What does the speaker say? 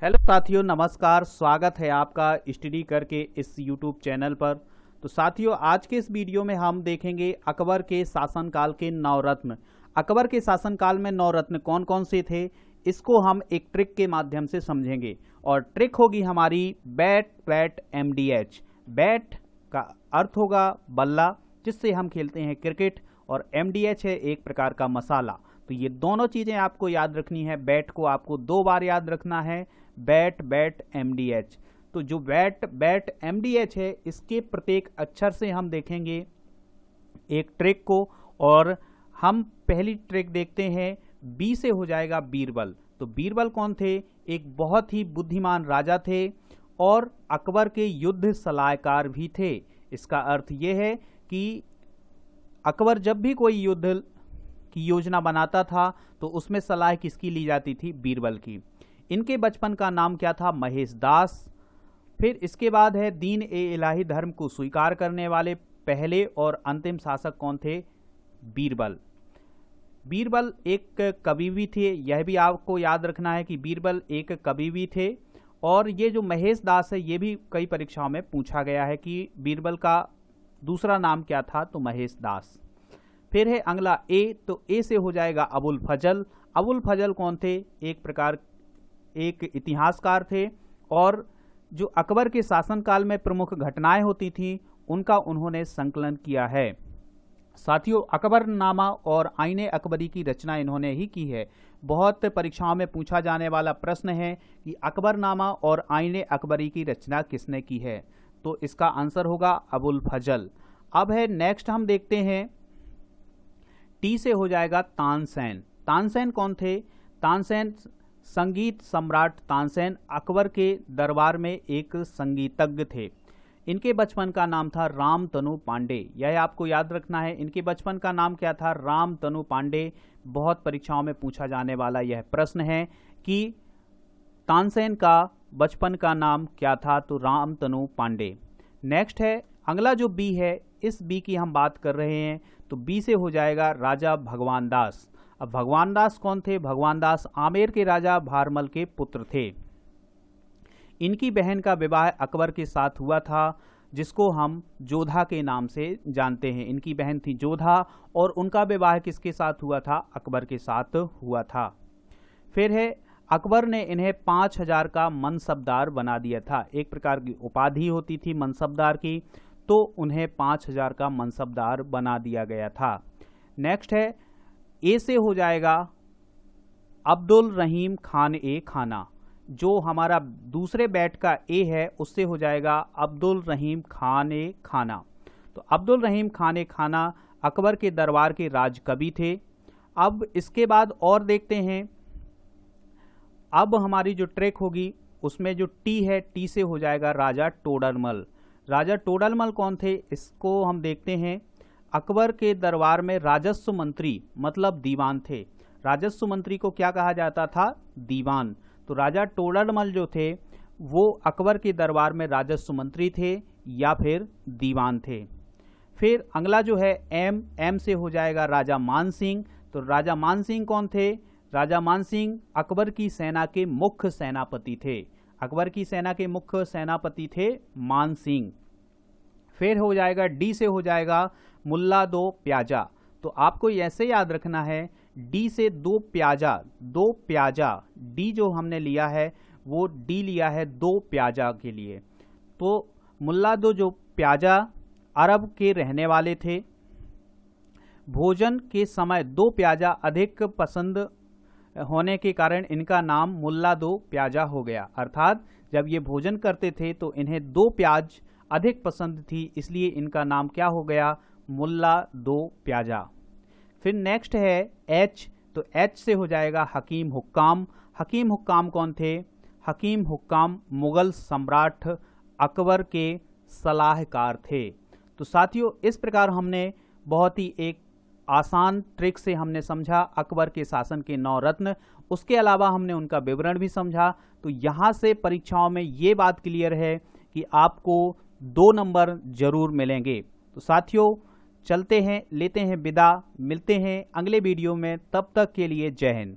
Hello साथियों, नमस्कार। स्वागत है आपका स्टडी करके इस यूट्यूब चैनल पर। तो साथियों, आज के इस वीडियो में हम देखेंगे अकबर के शासनकाल के नवरत्न। अकबर के शासनकाल में नवरत्न कौन कौन से थे, इसको हम एक ट्रिक के माध्यम से समझेंगे। और ट्रिक होगी हमारी बैट बैट MDH। बैट का अर्थ होगा बल्ला, जिससे हम खेलते हैं क्रिकेट, और MDH है एक प्रकार का मसाला। तो ये दोनों चीज़ें आपको याद रखनी है। बैट को आपको 2 बार याद रखना है, बैट बैट MDH। तो जो बैट बैट MDH है, इसके प्रत्येक अक्षर से हम देखेंगे एक ट्रिक को। और हम पहली ट्रिक देखते हैं, बी से हो जाएगा बीरबल। तो बीरबल कौन थे? एक बहुत ही बुद्धिमान राजा थे और अकबर के युद्ध सलाहकार भी थे। इसका अर्थ यह है कि अकबर जब भी कोई युद्ध की योजना बनाता था तो उसमें सलाह किसकी ली जाती थी? बीरबल की। इनके बचपन का नाम क्या था? महेश दास। फिर इसके बाद है दीन ए इलाही धर्म को स्वीकार करने वाले पहले और अंतिम शासक कौन थे? बीरबल। बीरबल एक कवि भी थे, यह भी आपको याद रखना है कि बीरबल एक कवि भी थे। और ये जो महेश दास है, ये भी कई परीक्षाओं में पूछा गया है कि बीरबल का दूसरा नाम क्या था? तो महेश दास। फिर है अगला ए। तो ए से हो जाएगा अबुल फजल। अबुल फजल कौन थे? एक इतिहासकार थे और जो अकबर के शासनकाल में प्रमुख घटनाएं होती थीं उनका उन्होंने संकलन किया है। साथियों, अकबरनामा और आईने अकबरी की रचना इन्होंने ही की है। बहुत परीक्षाओं में पूछा जाने वाला प्रश्न है कि अकबरनामा और आईने अकबरी की रचना किसने की है? तो इसका आंसर होगा अबुल फजल। अब है नेक्स्ट, हम देखते हैं टी से हो जाएगा तानसेन। तानसेन कौन थे? तानसेन संगीत सम्राट तानसेन अकबर के दरबार में एक संगीतज्ञ थे। इनके बचपन का नाम था रामतनु पांडे। यह आपको याद रखना है, इनके बचपन का नाम क्या था? रामतनु पांडे। बहुत परीक्षाओं में पूछा जाने वाला यह प्रश्न है कि तानसेन का बचपन का नाम क्या था? तो रामतनु पांडे। नेक्स्ट है अगला जो बी है, इस बी की हम बात कर रहे हैं। तो बी से हो जाएगा राजा भगवान दास। अब भगवान दास कौन थे? भगवान दास आमेर के राजा भारमल के पुत्र थे। इनकी बहन का विवाह अकबर के साथ हुआ था, जिसको हम जोधा के नाम से जानते हैं। इनकी बहन थी जोधा और उनका विवाह किसके साथ हुआ था? अकबर के साथ हुआ था। फिर है अकबर ने इन्हें 5000 का मनसबदार बना दिया था। एक प्रकार की उपाधि होती थी मनसबदार की, तो उन्हें 5000 का मनसबदार बना दिया गया था। नेक्स्ट है ए से हो जाएगा अब्दुल रहीम खान ए खाना। जो हमारा दूसरे बैट का ए है, उससे हो जाएगा अब्दुल रहीम खान ए खाना। तो अब्दुल रहीम खान ए खाना अकबर के दरबार के राजकवि थे। अब इसके बाद और देखते हैं, अब हमारी जो ट्रिक होगी उसमें जो टी है, टी से हो जाएगा राजा टोडरमल। राजा टोडरमल कौन थे? इसको हम देखते हैं। अकबर के दरबार में राजस्व मंत्री मतलब दीवान थे। राजस्व मंत्री को क्या कहा जाता था? दीवान। तो राजा टोडरमल जो थे वो अकबर के दरबार में राजस्व मंत्री थे या फिर दीवान थे। फिर अगला जो है एम। एम से हो जाएगा राजा मानसिंह। तो राजा मानसिंह कौन थे? राजा मानसिंह अकबर की सेना के मुख्य सेनापति थे। अकबर की सेना के मुख्य सेनापति थे मानसिंह। फिर हो जाएगा डी से हो जाएगा मुल्ला दो प्याजा। तो आपको ऐसे याद रखना है, डी से दो प्याजा। डी जो हमने लिया है वो डी लिया है 2 प्याजा के लिए। तो मुल्ला दो जो प्याजा अरब के रहने वाले थे। भोजन के समय 2 प्याजा अधिक पसंद होने के कारण इनका नाम मुल्ला दो प्याजा हो गया। अर्थात जब ये भोजन करते थे तो इन्हें 2 प्याज अधिक पसंद थी, इसलिए इनका नाम क्या हो गया? मुल्ला दो प्याजा। फिर नेक्स्ट है एच। तो एच से हो जाएगा हकीम हुक्काम। हकीम हुक्काम कौन थे? हकीम हुक्काम मुगल सम्राट अकबर के सलाहकार थे। तो साथियों, इस प्रकार हमने बहुत ही एक आसान ट्रिक से हमने समझा अकबर के शासन के 9 रत्न। उसके अलावा हमने उनका विवरण भी समझा। तो यहाँ से परीक्षाओं में ये बात क्लियर है कि आपको 2 नंबर जरूर मिलेंगे। तो साथियों, चलते हैं, लेते हैं विदा, मिलते हैं अगले वीडियो में। तब तक के लिए जय हिंद।